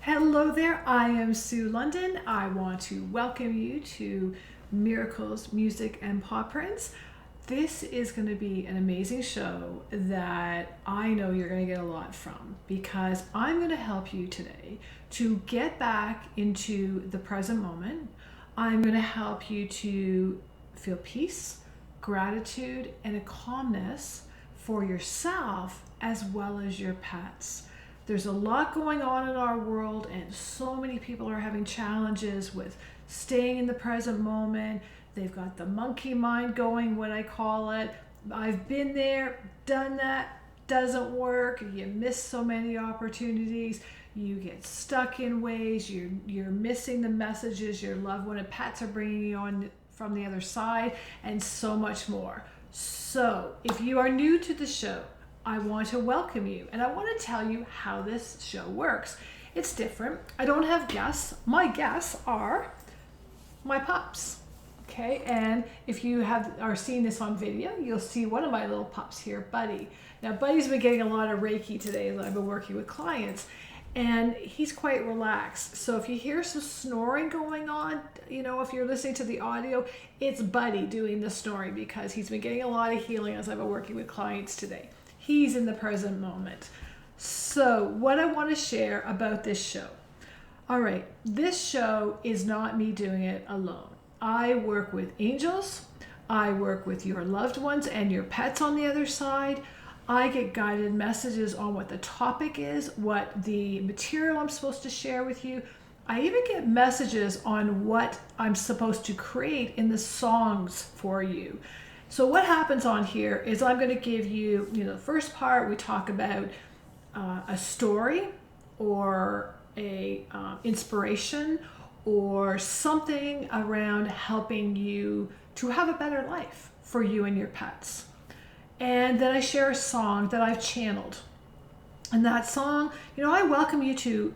Hello there, I am Sue London. I want to welcome you to Miracles, Music, and Pawprints. This is going to be an amazing show that I know you're going to get a lot from, because I'm going to help you today to get back into the present moment. I'm going to help you to feel peace, gratitude, and a calmness for yourself as well as your pets. There's a lot going on in our world, and so many people are having challenges with staying in the present moment. They've got the monkey mind going, what I call it. I've been there, done that, doesn't work. You miss so many opportunities. You get stuck in ways. You're missing the messages your loved one and pets are bringing you on from the other side, and so much more. So if you are new to the show, I want to welcome you, and I want to tell you how this show works. It's different. I don't have guests. My guests are my pups. Okay, and if you are seeing this on video, you'll see one of my little pups here, Buddy. Now, Buddy's been getting a lot of Reiki today as I've been working with clients, and he's quite relaxed. So if you hear some snoring going on, if you're listening to the audio, it's Buddy doing the snoring because he's been getting a lot of healing as I've been working with clients today. He's in the present moment. So what I want to share about this show. All right, this show is not me doing it alone. I work with angels. I work with your loved ones and your pets on the other side. I get guided messages on what the topic is, what the material I'm supposed to share with you. I even get messages on what I'm supposed to create in the songs for you. So what happens on here is I'm going to give you, the first part we talk about a story or a inspiration or something around helping you to have a better life for you and your pets. And then I share a song that I've channeled. And that song, I welcome you to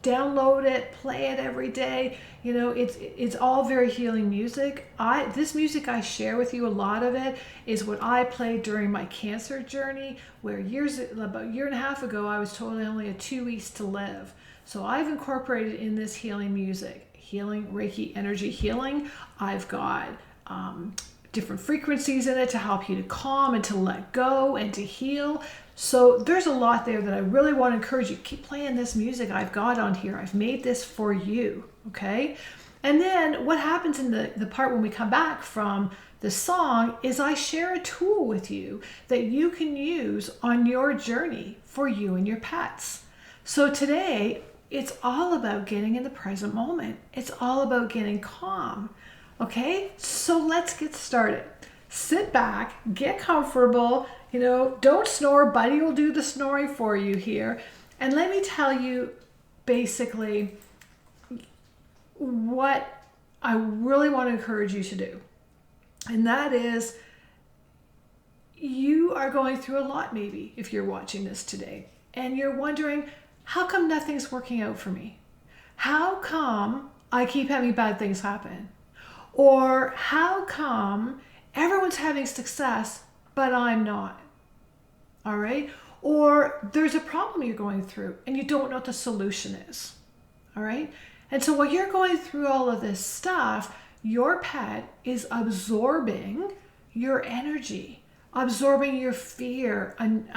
download it, play it every day. It's all very healing music. This music I share with you, a lot of it is what I played during my cancer journey, where about a year and a half ago, I was told I only had 2 weeks to live. So I've incorporated in this healing music, healing, Reiki energy healing. I've got different frequencies in it to help you to calm and to let go and to heal. So there's a lot there that I really want to encourage you. Keep playing this music I've got on here. I've made this for you, okay? And then what happens in the part when we come back from the song is I share a tool with you that you can use on your journey for you and your pets. So today, it's all about getting in the present moment. It's all about getting calm, okay? So let's get started. Sit back, get comfortable, don't snore. Buddy will do the snoring for you here. And let me tell you basically what I really want to encourage you to do. And that is, you are going through a lot maybe if you're watching this today. And you're wondering, how come nothing's working out for me? How come I keep having bad things happen? Or how come everyone's having success, but I'm not? All right? Or there's a problem you're going through and you don't know what the solution is. All right? And so while you're going through all of this stuff, your pet is absorbing your energy, absorbing your fear, and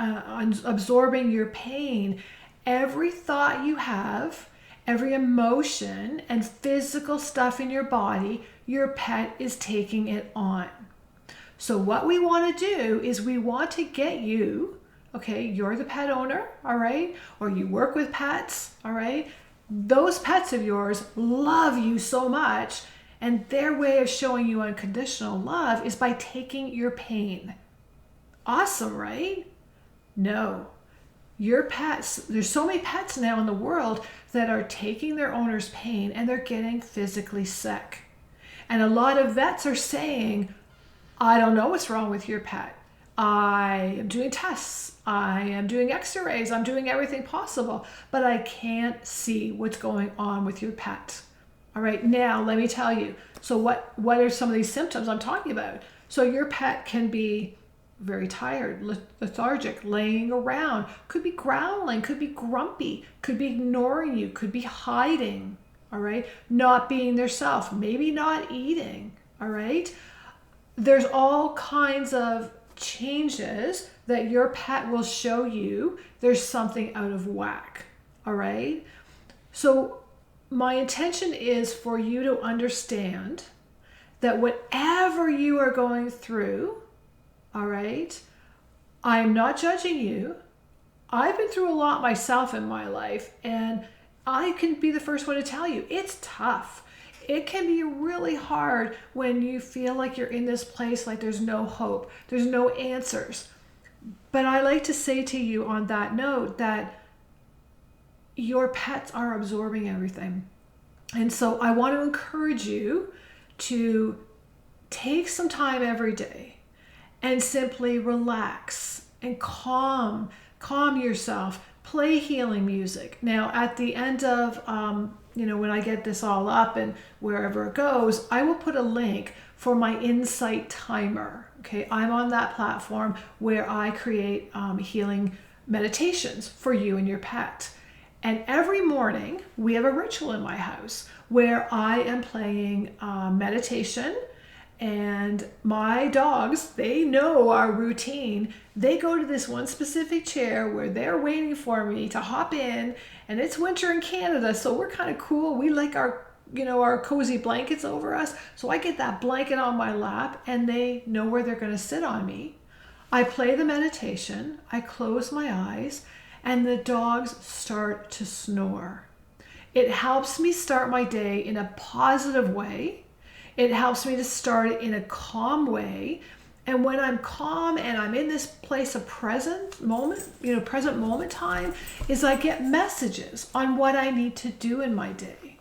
absorbing your pain. Every thought you have, every emotion and physical stuff in your body, your pet is taking it on. So what we want to do is we want to get you, okay, you're the pet owner, all right, or you work with pets, all right, those pets of yours love you so much, and their way of showing you unconditional love is by taking your pain. Awesome, right? No. Your pets, there's so many pets now in the world that are taking their owner's pain and they're getting physically sick. And a lot of vets are saying, I don't know what's wrong with your pet. I am doing tests. I am doing x-rays. I'm doing everything possible, but I can't see what's going on with your pet. All right, now let me tell you. So what are some of these symptoms I'm talking about? So your pet can be very tired, lethargic, laying around, could be growling, could be grumpy, could be ignoring you, could be hiding, all right? Not being their self, maybe not eating, all right? There's all kinds of changes that your pet will show you there's something out of whack, all right? So my intention is for you to understand that whatever you are going through, all right, I am not judging you. I've been through a lot myself in my life, and I can be the first one to tell you, it's tough. It can be really hard when you feel like you're in this place, like there's no hope, there's no answers. But I like to say to you on that note that your pets are absorbing everything. And so I want to encourage you to take some time every day and simply relax and calm yourself, play healing music. Now, at the end of, when I get this all up and wherever it goes, I will put a link for my Insight Timer. Okay, I'm on that platform where I create healing meditations for you and your pet. And every morning we have a ritual in my house where I am playing meditation, and my dogs, they know our routine. They go to this one specific chair where they're waiting for me to hop in, and it's winter in Canada, so we're kind of cool. We like our cozy blankets over us. So I get that blanket on my lap, and they know where they're going to sit on me. I play the meditation, I close my eyes, and the dogs start to snore. It helps me start my day in a positive way. It helps me to start it in a calm way. And when I'm calm and I'm in this place of present moment time, is I get messages on what I need to do in my day.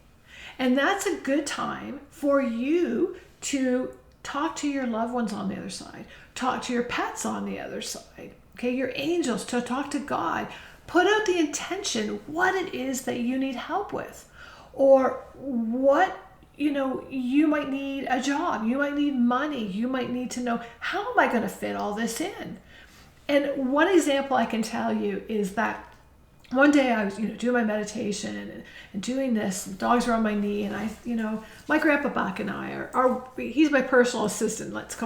And that's a good time for you to talk to your loved ones on the other side, talk to your pets on the other side, okay, your angels, to talk to God. Put out the intention, what it is that you need help with, or what, you might need a job, you might need money, you might need to know, how am I going to fit all this in? And one example I can tell you is that one day I was, doing my meditation and doing this, and dogs were on my knee, and my grandpa Buck and I he's my personal assistant, that's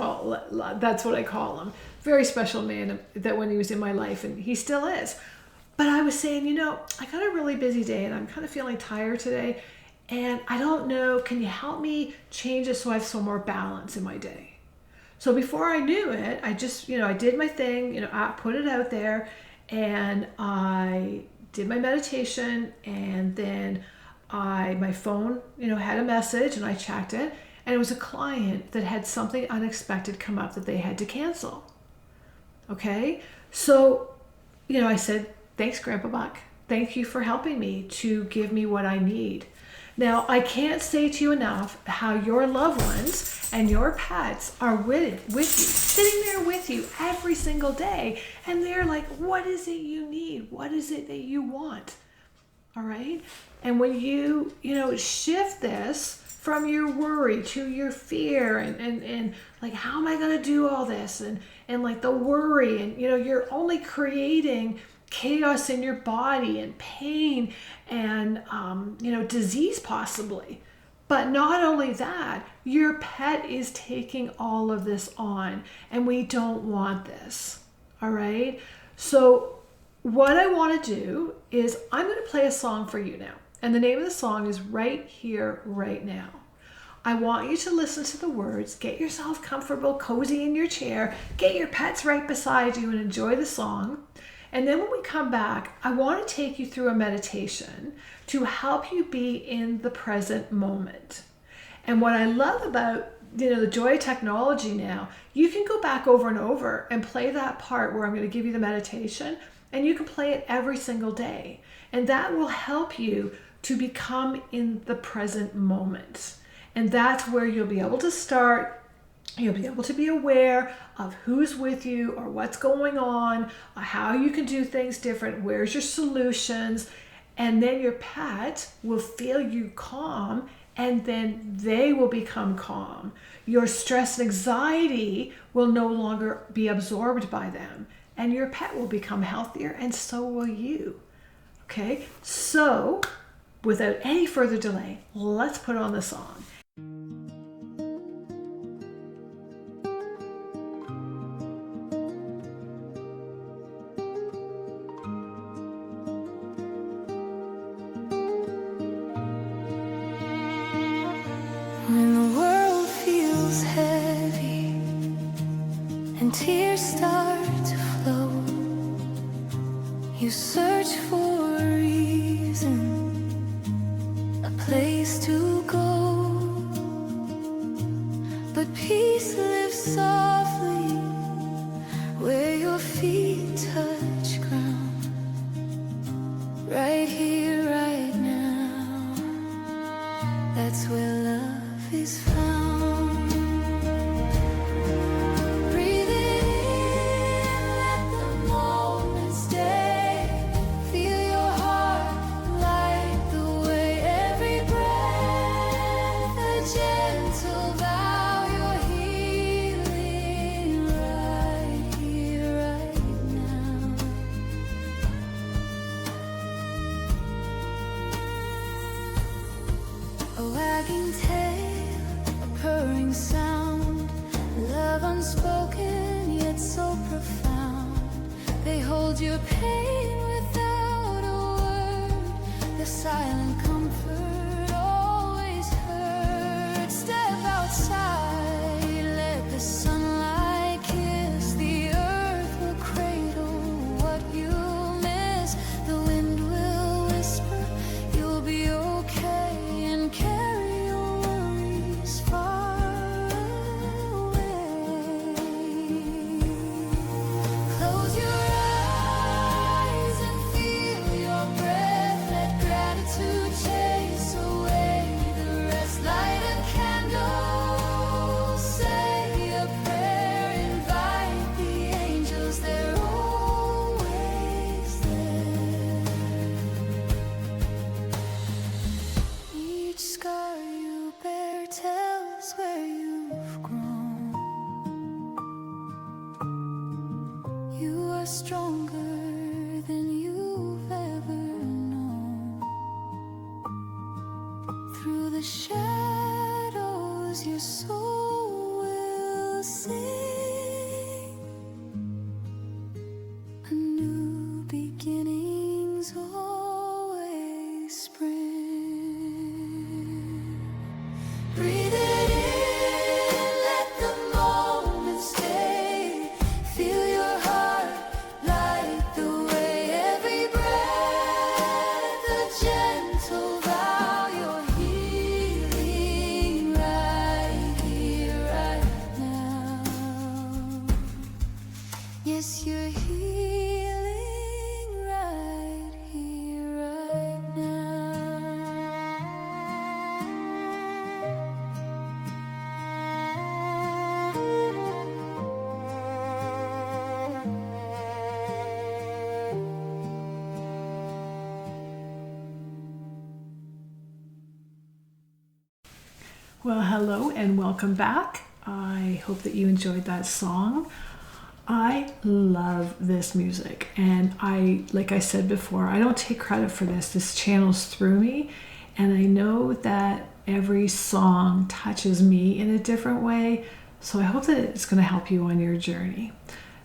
what I call him. Very special man that when he was in my life, and he still is. But I was saying, I got a really busy day and I'm kind of feeling tired today. And I don't know, can you help me change it so I have some more balance in my day? So before I knew it, I just, I did my thing, I put it out there, and I did my meditation, and then my phone, had a message, and I checked it, and it was a client that had something unexpected come up that they had to cancel. Okay. So, I said, thanks, Grandpa Buck. Thank you for helping me to give me what I need. Now, I can't say to you enough how your loved ones and your pets are with you, sitting there with you every single day. And they're like, what is it you need? What is it that you want? All right. And when you, shift this from your worry to your fear and like, how am I going to do all this? And like the worry, and, you're only creating chaos in your body and pain and, disease possibly. But not only that, your pet is taking all of this on, and we don't want this. All right. So what I want to do is I'm going to play a song for you now. And the name of the song is Right Here, Right Now. I want you to listen to the words, get yourself comfortable, cozy in your chair, get your pets right beside you, and enjoy the song. And then when we come back, I want to take you through a meditation to help you be in the present moment. And what I love about, the joy of technology now, you can go back over and over and play that part where I'm going to give you the meditation, and you can play it every single day. And that will help you to become in the present moment. And that's where you'll be able to start. You'll be able to be aware of who's with you or what's going on, how you can do things different, where's your solutions, and then your pet will feel you calm and then they will become calm. Your stress and anxiety will no longer be absorbed by them, and your pet will become healthier, and so will you. Okay, so without any further delay, let's put on the song. When the world feels heavy and tears start to flow, you search for a reason, a place to go. But peace lives softly where your feet touch ground, right here, right now. That's where love is found. Breathe it in, let the moment stay. Feel your heart light the way. Every breath a gentle vow. You're healing right here, right now. A wagging tail, a purring sound, love unspoken yet so profound. They hold your pain without a word, the silent comfort always heard. Step outside, let the sunlight kiss. The earth will cradle what you miss. The wind will whisper, you'll be okay, and carry your worries far away. Close your eyes and feel your breath. Let gratitude chase away the rest. Light a candle, say a prayer, invite the angels, they're always there. Each scar you bear tells where you've grown. You are stronger than you've ever known. Through the shadows your soul will sing. A new beginning's always spring. Breathe it in, let the moment stay. Feel your heart light the way. Every breath a gentle vow. You're healing right here, right now. Yes, you're healing right here, right now. Well, hello and welcome back. I hope that you enjoyed that song. I love this music, and like I said before, I don't take credit for this. This channels through me, and I know that every song touches me in a different way, so I hope that it's going to help you on your journey.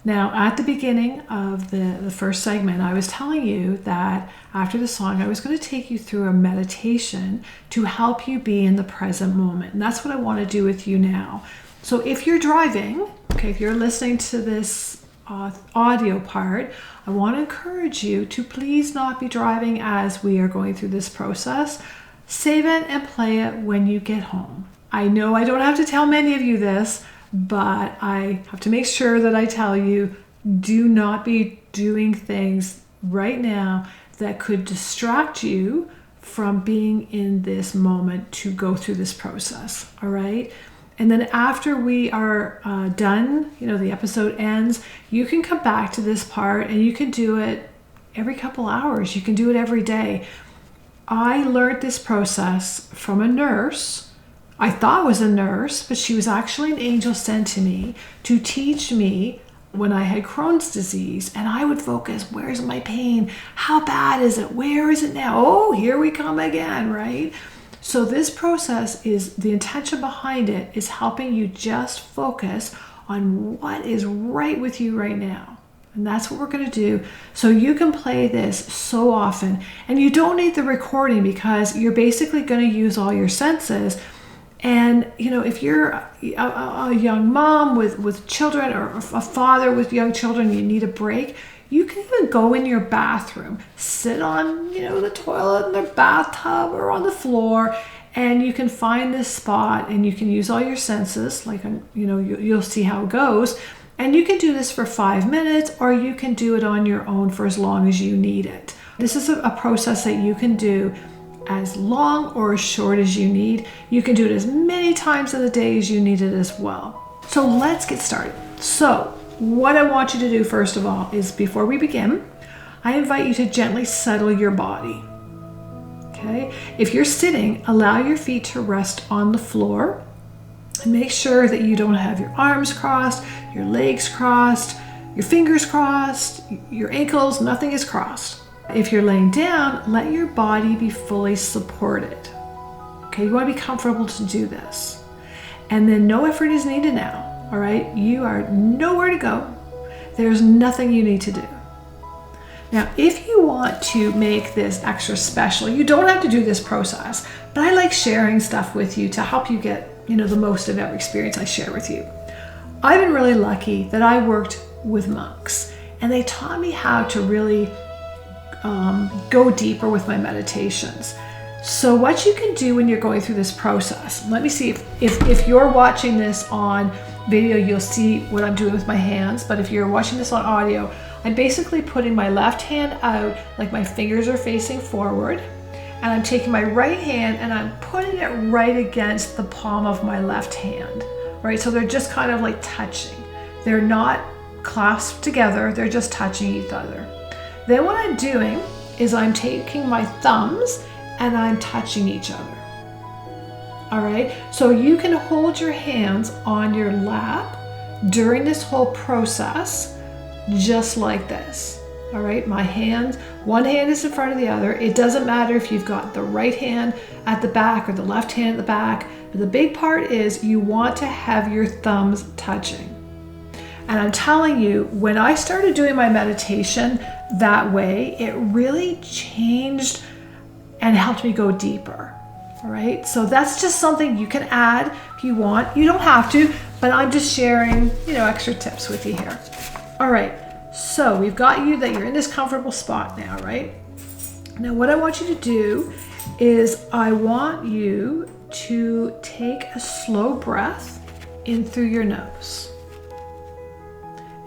Now, at the beginning of the first segment, I was telling you that after the song, I was going to take you through a meditation to help you be in the present moment. And that's what I want to do with you now. So if you're driving, okay, if you're listening to this audio part, I want to encourage you to please not be driving as we are going through this process. Save it and play it when you get home. I know I don't have to tell many of you this, but I have to make sure that I tell you, do not be doing things right now that could distract you from being in this moment to go through this process, all right? And then after we are done, the episode ends, you can come back to this part and you can do it every couple hours. You can do it every day. I learned this process from a nurse. I thought was a nurse, but she was actually an angel sent to me to teach me when I had Crohn's disease. And I would focus, where's my pain? How bad is it? Where is it now? Oh, here we come again, right? So this process is, the intention behind it is helping you just focus on what is right with you right now. And that's what we're going to do. So you can play this so often. And you don't need the recording because you're basically going to use all your senses. And, you know, if you're a young mom with children or a father with young children, you need a break, you can even go in your bathroom, sit on, you know, the toilet in the bathtub or on the floor, and you can find this spot and you can use all your senses, like, you know, you'll see how it goes. And you can do this for 5 minutes, or you can do it on your own for as long as you need it. This is a process that you can do as long or as short as you need. You can do it as many times in the day as you need it as well. So let's get started. So what I want you to do first of all is, before we begin, I invite you to gently settle your body. Okay? If you're sitting, allow your feet to rest on the floor. And make sure that you don't have your arms crossed, your legs crossed, your fingers crossed, your ankles, nothing is crossed. If you're laying down, let your body be fully supported. Okay, you want to be comfortable to do this. And then no effort is needed now, all right? You are nowhere to go. There's nothing you need to do. Now, if you want to make this extra special, you don't have to do this process, but I like sharing stuff with you to help you get, you know, the most of every experience I share with you. I've been really lucky that I worked with monks, and they taught me how to really go deeper with my meditations. So what you can do when you're going through this process, let me see if you're watching this on video, you'll see what I'm doing with my hands, but if you're watching this on audio, I'm basically putting my left hand out, like my fingers are facing forward, and I'm taking my right hand and I'm putting it right against the palm of my left hand, right? So they're just kind of like touching. They're not clasped together, they're just touching each other. Then what I'm doing is I'm taking my thumbs and I'm touching each other. All right, so you can hold your hands on your lap during this whole process, just like this. All right, my hands, one hand is in front of the other. It doesn't matter if you've got the right hand at the back or the left hand at the back, but the big part is you want to have your thumbs touching. And I'm telling you, when I started doing my meditation that way, it really changed and helped me go deeper. All right, so that's just something you can add if you want. You don't have to, but I'm just sharing, you know, extra tips with you here. All right, so we've got you that you're in this comfortable spot now, right? Now what I want you to do is I want you to take a slow breath in through your nose.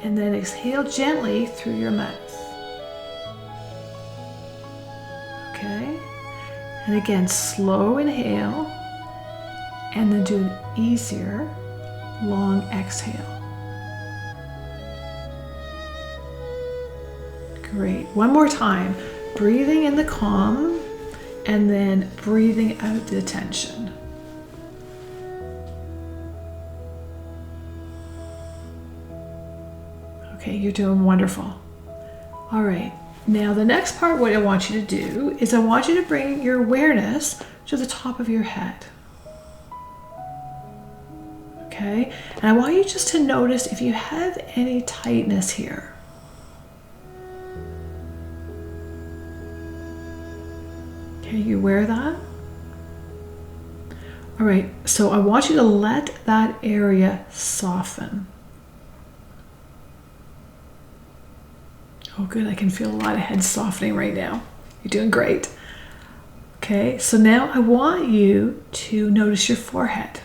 And then exhale gently through your mouth. Okay? And again, slow inhale, and then do an easier, long exhale. Great. One more time. Breathing in the calm, and then breathing out the tension. Okay, you're doing wonderful. All right. Now the next part, what I want you to do is I want you to bring your awareness to the top of your head. Okay? And I want you just to notice if you have any tightness here. Okay, you aware of that? All right, so I want you to let that area soften. Oh, good. I can feel a lot of head softening right now. You're doing great. Okay, so now I want you to notice your forehead.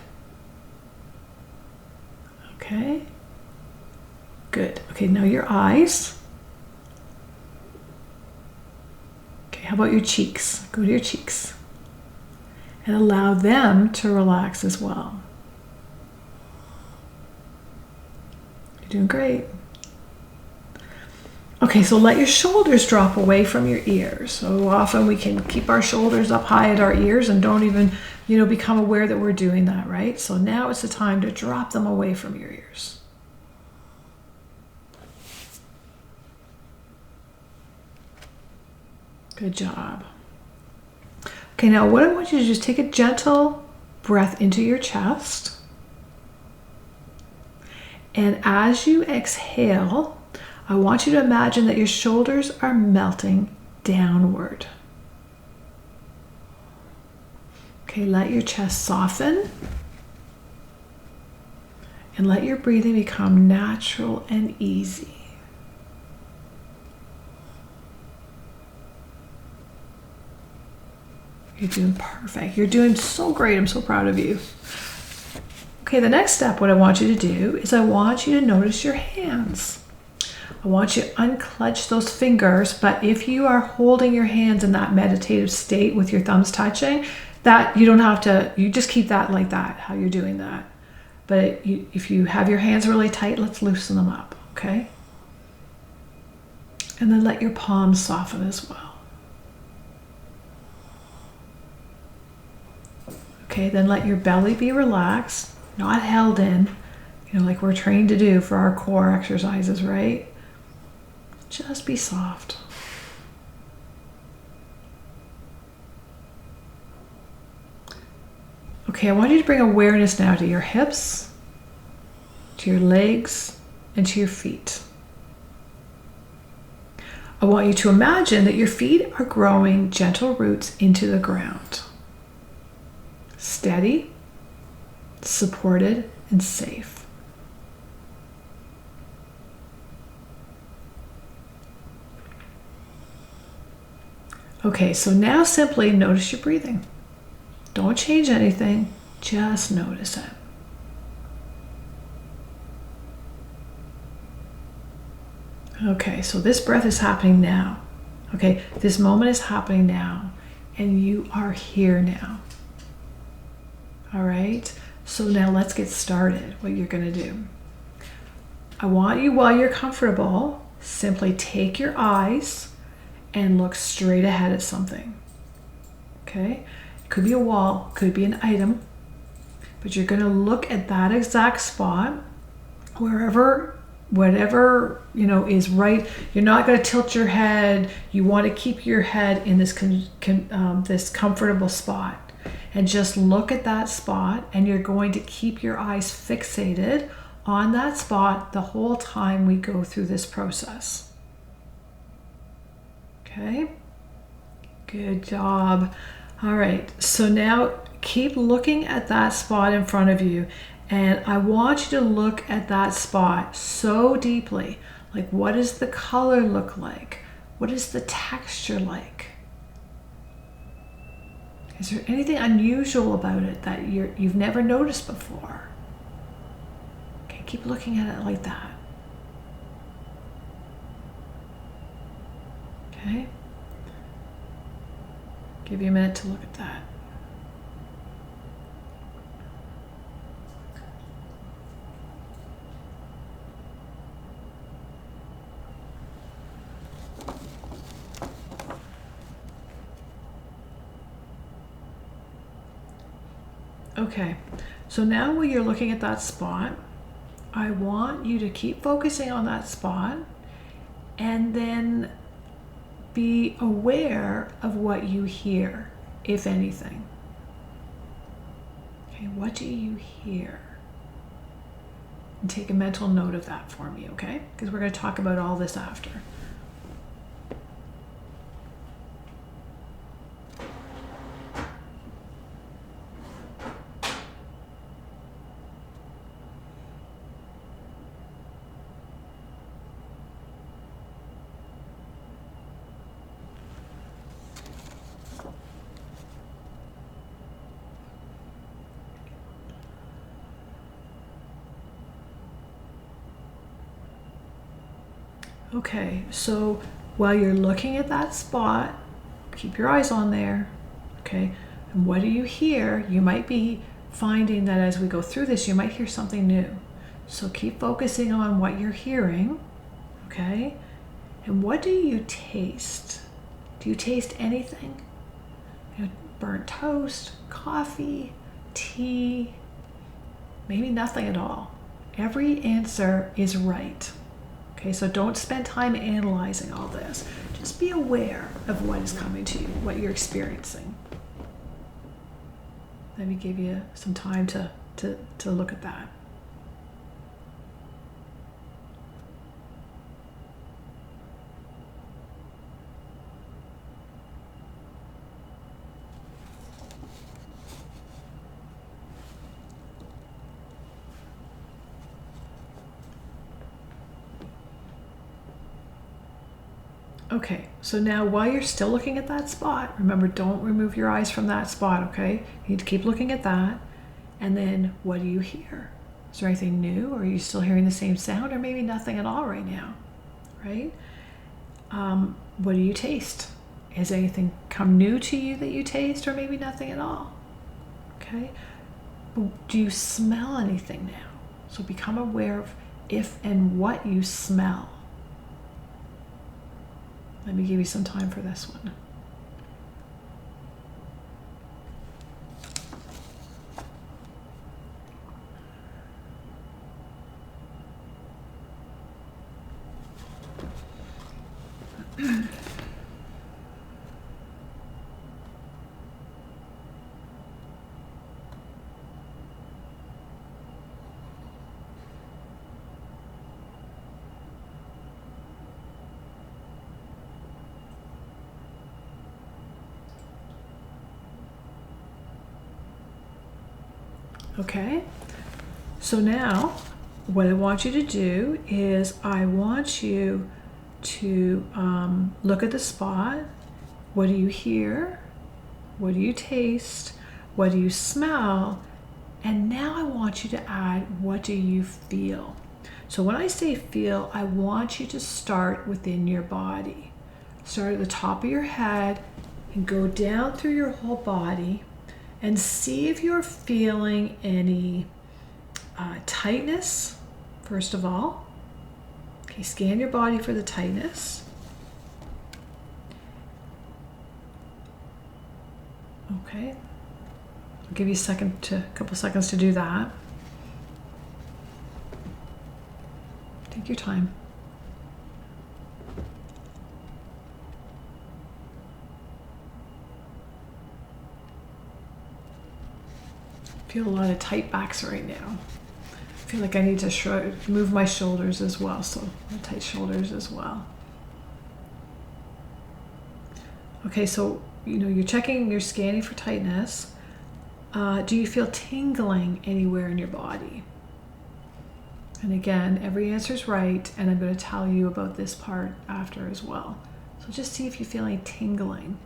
Okay, good. Okay, now your eyes. Okay, how about your cheeks? Go to your cheeks and allow them to relax as well. You're doing great. Okay, so let your shoulders drop away from your ears. So often we can keep our shoulders up high at our ears and don't even, become aware that we're doing that, right? So now it's the time to drop them away from your ears. Good job. Okay, now what I want you to do is take a gentle breath into your chest. And as you exhale, I want you to imagine that your shoulders are melting downward. Okay, let your chest soften. And let your breathing become natural and easy. You're doing perfect. You're doing so great. I'm so proud of you. Okay, the next step, what I want you to do is I want you to notice your hands. I want you to unclench those fingers, but if you are holding your hands in that meditative state with your thumbs touching, that you don't have to, you just keep that like that, how you're doing that. But if you have your hands really tight, let's loosen them up, okay? And then let your palms soften as well. Okay, then let your belly be relaxed, not held in, like we're trained to do for our core exercises, right? Just be soft. Okay, I want you to bring awareness now to your hips, to your legs, and to your feet. I want you to imagine that your feet are growing gentle roots into the ground. Steady, supported, and safe. Okay, so now simply notice your breathing. Don't change anything, just notice it. Okay, so this breath is happening now. Okay, this moment is happening now, and you are here now. All right, so now let's get started, what you're gonna do. I want you, while you're comfortable, simply take your eyes and look straight ahead at something, okay? It could be a wall, could be an item, but you're gonna look at that exact spot, whatever, is right. You're not gonna tilt your head. You wanna keep your head in this this comfortable spot. And just look at that spot, and you're going to keep your eyes fixated on that spot the whole time we go through this process. Okay, good job. All right, so now keep looking at that spot in front of you, and I want you to look at that spot so deeply. Like, what does the color look like? What is the texture like? Is there anything unusual about it that you've never noticed before? Okay, keep looking at it like that. Okay. Give you a minute to look at that. Okay, so now while you're looking at that spot, I want you to keep focusing on that spot and then be aware of what you hear, if anything. Okay, what do you hear? And take a mental note of that for me, okay? Because we're going to talk about all this after. Okay, so while you're looking at that spot, keep your eyes on there, okay? And what do you hear? You might be finding that as we go through this, you might hear something new. So keep focusing on what you're hearing, okay? And what do you taste? Do you taste anything? Burnt toast, coffee, tea, maybe nothing at all. Every answer is right. Okay, so don't spend time analyzing all this. Just be aware of what is coming to you, what you're experiencing. Let me give you some time to look at that. Okay, so now while you're still looking at that spot, remember, don't remove your eyes from that spot, okay? You need to keep looking at that. And then what do you hear? Is there anything new? Or are you still hearing the same sound? Or maybe nothing at all right now, right? What do you taste? Has anything come new to you that you taste? Or maybe nothing at all, okay? Do you smell anything now? So become aware of if and what you smell. Let me give you some time for this one. Okay, so now what I want you to do is I want you to look at the spot. What do you hear? What do you taste? What do you smell? And now I want you to add, what do you feel? So when I say feel, I want you to start within your body. Start at the top of your head and go down through your whole body and see if you're feeling any tightness, first of all. Okay, scan your body for the tightness. Okay, I'll give you a couple seconds to do that. Take your time. I feel a lot of tight backs right now. I feel like I need to move my shoulders as well, so tight shoulders as well. Okay, so you're checking, you're scanning for tightness. Do you feel tingling anywhere in your body? And again, every answer is right, and I'm going to tell you about this part after as well. So just see if you feel any tingling.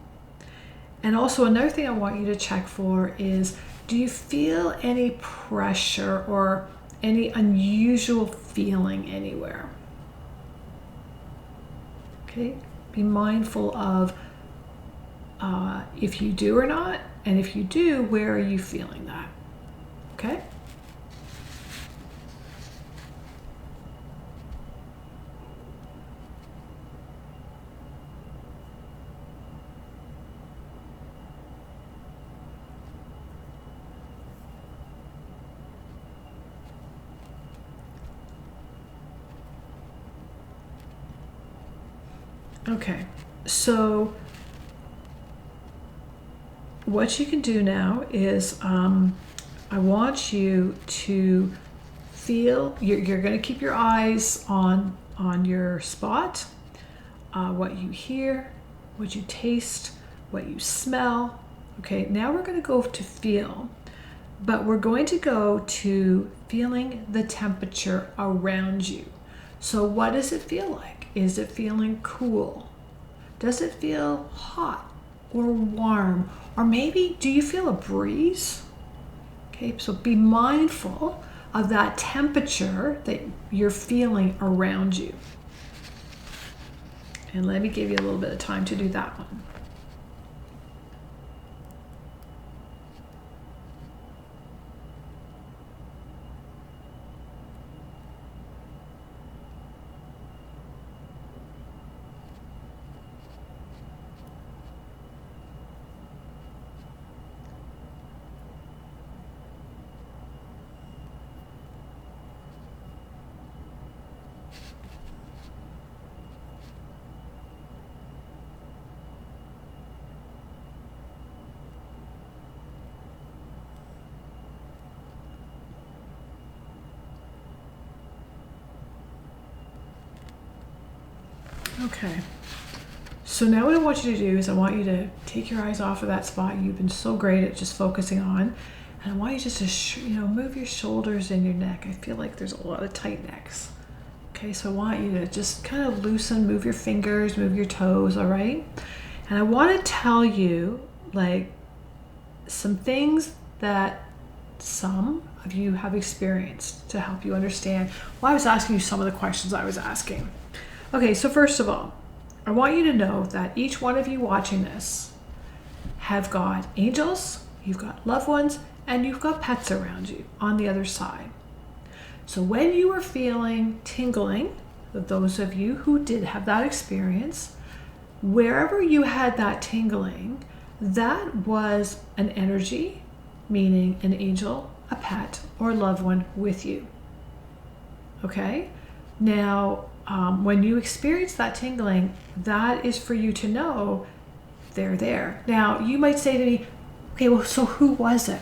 And also another thing I want you to check for is, do you feel any pressure or any unusual feeling anywhere? Okay, be mindful of if you do or not, and if you do, where are you feeling that? Okay? Okay, so what you can do now is I want you to feel, you're going to keep your eyes on your spot, what you hear, what you taste, what you smell. Okay, now we're going to go to feel, but we're going to go to feeling the temperature around you. So what does it feel like? Is it feeling cool? Does it feel hot or warm? Or maybe, do you feel a breeze? Okay, so be mindful of that temperature that you're feeling around you. And let me give you a little bit of time to do that one. Okay. So now what I want you to do is I want you to take your eyes off of that spot you've been so great at just focusing on. And I want you just to, move your shoulders and your neck. I feel like there's a lot of tight necks. Okay, so I want you to just kind of loosen, move your fingers, move your toes, all right? And I want to tell you, like, some things that some of you have experienced to help you understand why I was asking you some of the questions I was asking. Okay, so first of all, I want you to know that each one of you watching this have got angels, you've got loved ones, and you've got pets around you on the other side. So when you are feeling tingling, those of you who did have that experience, wherever you had that tingling, that was an energy, meaning an angel, a pet, or loved one with you. Okay? Now, when you experience that tingling, that is for you to know they're there. Now, you might say to me, okay, well, so who was it?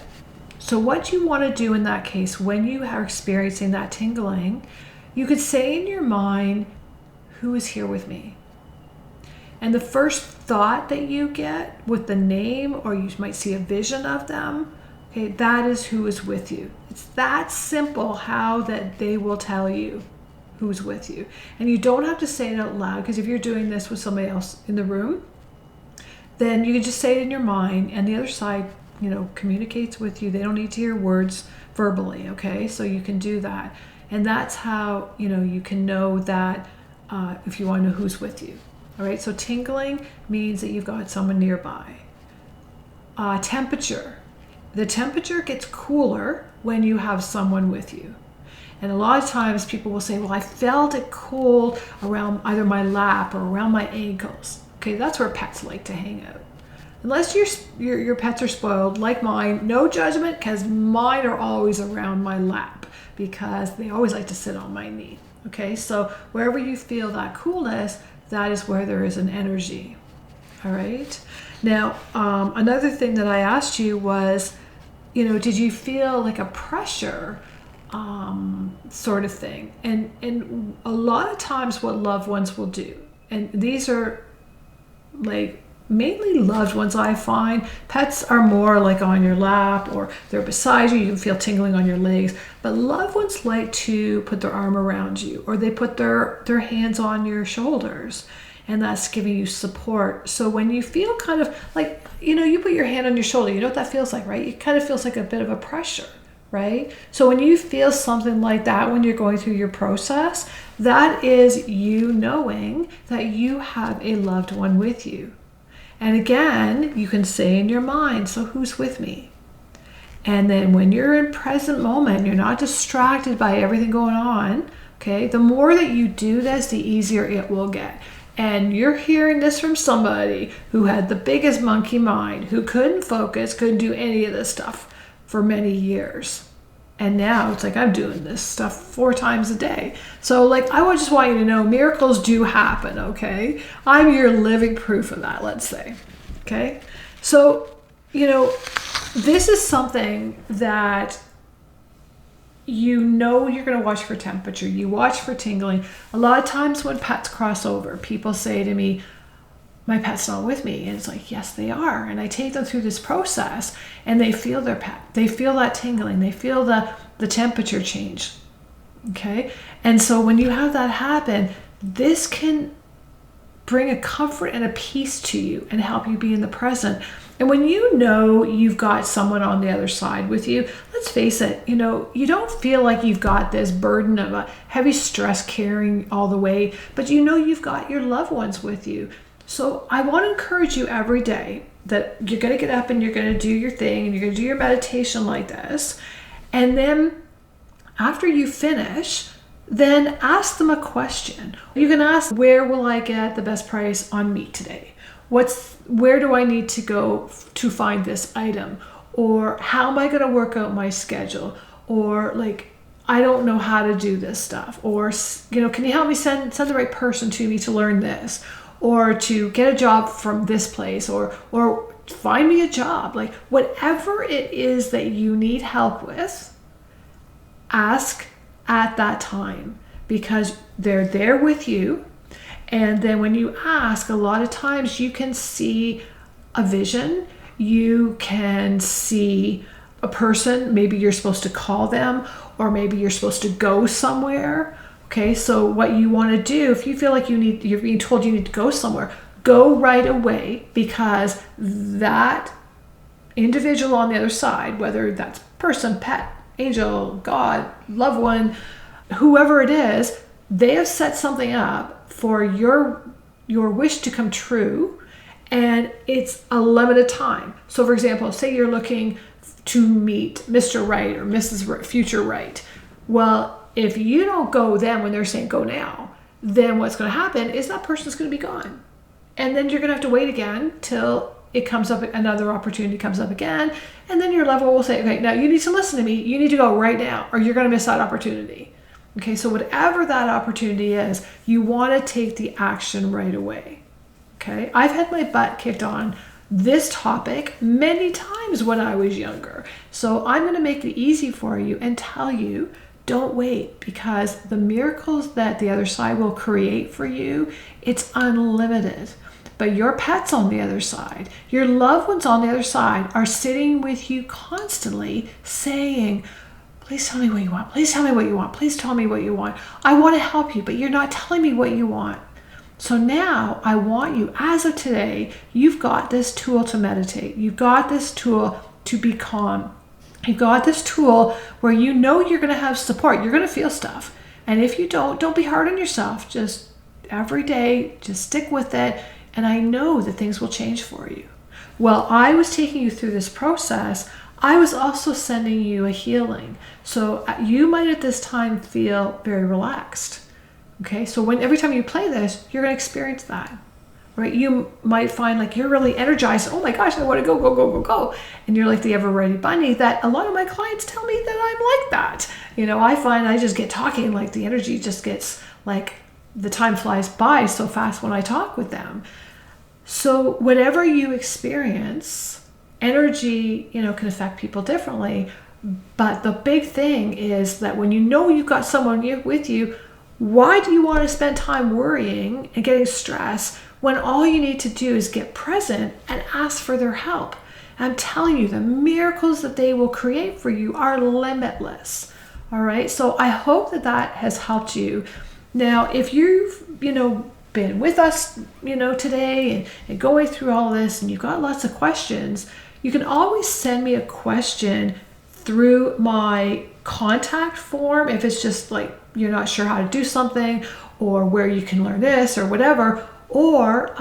So what you want to do in that case, when you are experiencing that tingling, you could say in your mind, who is here with me? And the first thought that you get with the name, or you might see a vision of them, okay, that is who is with you. It's that simple how that they will tell you who's with you. And you don't have to say it out loud, because if you're doing this with somebody else in the room, then you can just say it in your mind, and the other side, communicates with you. They don't need to hear words verbally, okay? So you can do that. And that's how, you can know that if you want to know who's with you. All right, so tingling means that you've got someone nearby. Temperature. The temperature gets cooler when you have someone with you. And a lot of times people will say, well, I felt it cold around either my lap or around my ankles. Okay, that's where pets like to hang out. Unless your pets are spoiled, like mine, no judgment, because mine are always around my lap because they always like to sit on my knee. Okay, so wherever you feel that coolness, that is where there is an energy. All right. Now, another thing that I asked you was, did you feel like a pressure sort of thing? And a lot of times what loved ones will do, and these are like mainly loved ones, I find. Pets are more like on your lap or they're beside you. You can feel tingling on your legs. But loved ones like to put their arm around you, or they put their hands on your shoulders, and that's giving you support. So when you feel kind of like, you put your hand on your shoulder, you know what that feels like, right? It kind of feels like a bit of a pressure, right? So when you feel something like that when you're going through your process, that is you knowing that you have a loved one with you. And again, you can say in your mind, so who's with me? And then when you're in present moment, you're not distracted by everything going on, okay? The more that you do this, the easier it will get. And you're hearing this from somebody who had the biggest monkey mind, who couldn't focus, couldn't do any of this stuff for many years. And now it's like, I'm doing this stuff 4 times a day. So like, I just want you to know miracles do happen, okay? I'm your living proof of that, let's say, okay? So, this is something that you're going to watch for temperature. You watch for tingling. A lot of times when pets cross over, people say to me, my pet's not with me. And it's like, yes, they are. And I take them through this process and they feel their pet. They feel that tingling. They feel the temperature change. Okay. And so when you have that happen, this can bring a comfort and a peace to you and help you be in the present. And when you know you've got someone on the other side with you, let's face it, you don't feel like you've got this burden of a heavy stress carrying all the way, but you've got your loved ones with you. So I want to encourage you every day that you're going to get up and you're going to do your thing and you're going to do your meditation like this. And then after you finish, then ask them a question. You can ask, where will I get the best price on meat today? Where do I need to go to find this item? Or how am I going to work out my schedule? Or like, I don't know how to do this stuff. Or, can you help me send the right person to me to learn this? Or to get a job from this place, or find me a job. Like whatever it is that you need help with, ask at that time, because they're there with you And then when you ask, a lot of times you can see a vision, you can see a person, maybe you're supposed to call them, or maybe you're supposed to go somewhere. Okay, so what you want to do, if you feel like you're being told you need to go somewhere, go right away, because that individual on the other side, whether that's person, pet, angel, God, loved one, whoever it is, they have set something up for your wish to come true, and it's a limited time. So for example, say you're looking to meet Mr. Right or Mrs. Future Right. Well, if you don't go then when they're saying go now, then what's going to happen is that person's going to be gone. And then you're going to have to wait again till it comes up, another opportunity comes up again. And then your level will say, okay, now you need to listen to me. You need to go right now, or you're going to miss that opportunity. Okay, so whatever that opportunity is, you want to take the action right away. Okay, I've had my butt kicked on this topic many times when I was younger. So I'm going to make it easy for you and tell you, don't wait, because the miracles that the other side will create for you, it's unlimited. But your pets on the other side, your loved ones on the other side are sitting with you constantly saying, please tell me what you want. Please tell me what you want. Please tell me what you want. I want to help you, but you're not telling me what you want. So now I want you, as of today, you've got this tool to meditate. You've got this tool to be calm. You've got this tool where you know you're going to have support. You're going to feel stuff. And if you don't be hard on yourself. Just every day, just stick with it. And I know that things will change for you. While I was taking you through this process, I was also sending you a healing. So you might at this time feel very relaxed. Okay, so every time you play this, you're going to experience that, right? You might find like you're really energized. Oh my gosh, I want to go, go, go, go, go. And you're like the ever-ready bunny that a lot of my clients tell me that I'm like that. You know, I find I just get talking, like the energy just gets like the time flies by so fast when I talk with them. So whatever you experience, energy, can affect people differently. But the big thing is that when you know you've got someone with you, why do you want to spend time worrying and getting stressed when all you need to do is get present and ask for their help? I'm telling you, the miracles that they will create for you are limitless. All right. So I hope that has helped you. Now, if you've, been with us, today and going through all this and you've got lots of questions, you can always send me a question through my contact form. If it's just like you're not sure how to do something or where you can learn this or whatever, or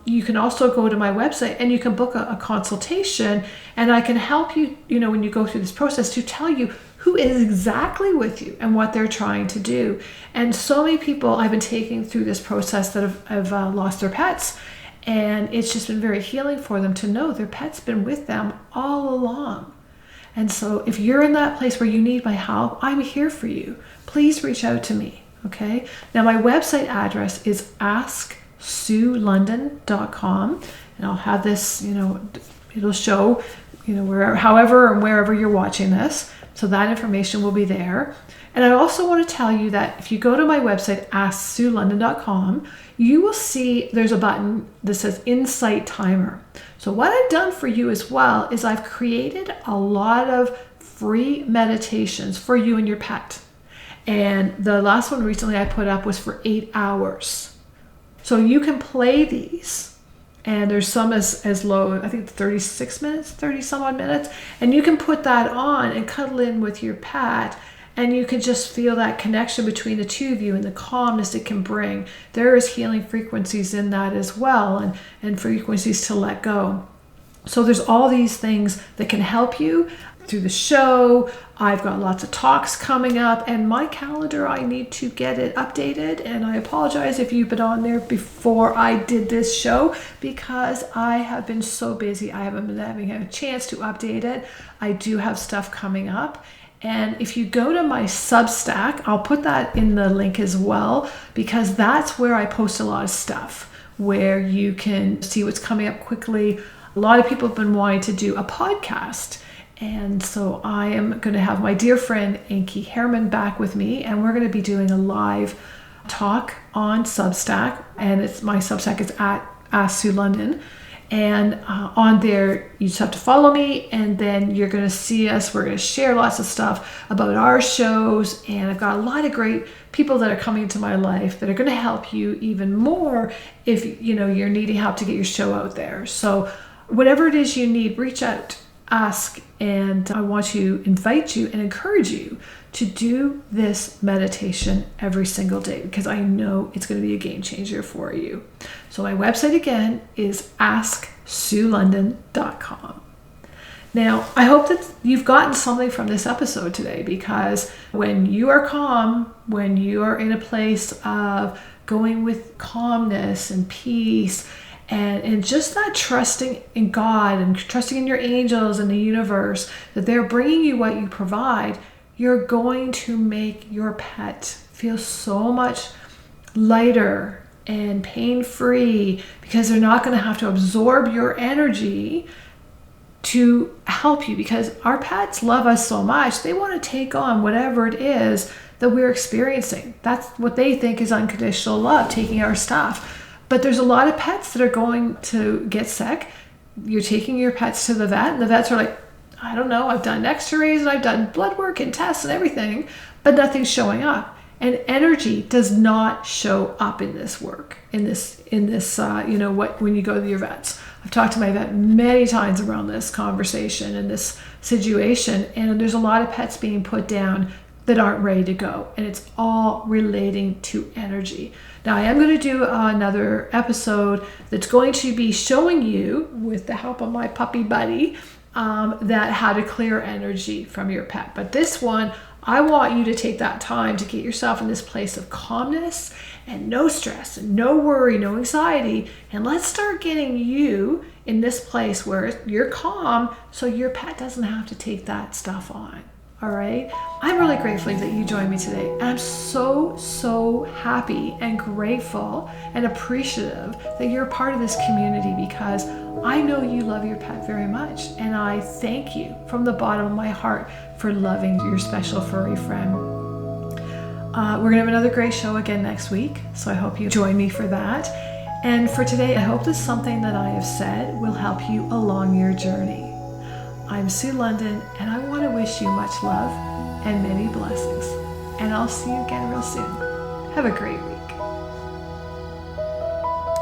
you can also go to my website and you can book a consultation, and I can help you, when you go through this process, to tell you who is exactly with you and what they're trying to do. And so many people I've been taking through this process that have lost their pets, and it's just been very healing for them to know their pet's been with them all along. And so if you're in that place where you need my help, I'm here for you. Please reach out to me, okay? Now my website address is asksuelondon.com, and I'll have this, it'll show, however and wherever you're watching this. So that information will be there. And I also want to tell you that if you go to my website, asksuelondon.com, you will see there's a button that says Insight Timer. So what I've done for you as well is I've created a lot of free meditations for you and your pet. And the last one recently I put up was for 8 hours. So you can play these. And there's some as low, I think 36 minutes, 30 some odd minutes. And you can put that on and cuddle in with your pet. And you can just feel that connection between the two of you and the calmness it can bring. There is healing frequencies in that as well, and frequencies to let go. So there's all these things that can help you through the show. I've got lots of talks coming up, and my calendar, I need to get it updated. And I apologize if you've been on there before I did this show, because I have been so busy. I haven't been having a chance to update it. I do have stuff coming up. And if you go to my Substack, I'll put that in the link as well, because that's where I post a lot of stuff, where you can see what's coming up quickly. A lot of people have been wanting to do a podcast. And so I am going to have my dear friend Anki Herman back with me, and we're going to be doing a live talk on Substack, and my Substack is at Ask Sue London. And on there, you just have to follow me, and then you're going to see us. We're going to share lots of stuff about our shows, and I've got a lot of great people that are coming into my life that are going to help you even more if you're needing help to get your show out there. So whatever it is you need, reach out, ask, and I want to invite you and encourage you to do this meditation every single day, because I know it's going to be a game changer for you. So my website again is asksuelondon.com. Now, I hope that you've gotten something from this episode today, because when you are calm, when you are in a place of going with calmness and peace, and just that trusting in God and trusting in your angels and the universe, that they're bringing you what you provide, you're going to make your pet feel so much lighter and pain-free, because they're not going to have to absorb your energy to help you, because our pets love us so much. They want to take on whatever it is that we're experiencing. That's what they think is unconditional love, taking our stuff. But there's a lot of pets that are going to get sick. You're taking your pets to the vet, and the vets are like, I don't know, I've done x-rays and I've done blood work and tests and everything, but nothing's showing up. And energy does not show up in this work, when you go to your vets. I've talked to my vet many times around this conversation and this situation, and there's a lot of pets being put down that aren't ready to go, and it's all relating to energy. Now, I am going to do another episode that's going to be showing you, with the help of my puppy buddy, that how to clear energy from your pet. But this one, I want you to take that time to get yourself in this place of calmness and no stress and no worry, no anxiety. And let's start getting you in this place where you're calm, so your pet doesn't have to take that stuff on. All right. I'm really grateful that you joined me today. And I'm so, so happy and grateful and appreciative that you're a part of this community, because I know you love your pet very much. And I thank you from the bottom of my heart for loving your special furry friend. We're going to have another great show again next week, so I hope you join me for that. And for today, I hope that something that I have said will help you along your journey. I'm Sue London, and I want to wish you much love and many blessings. And I'll see you again real soon. Have a great week.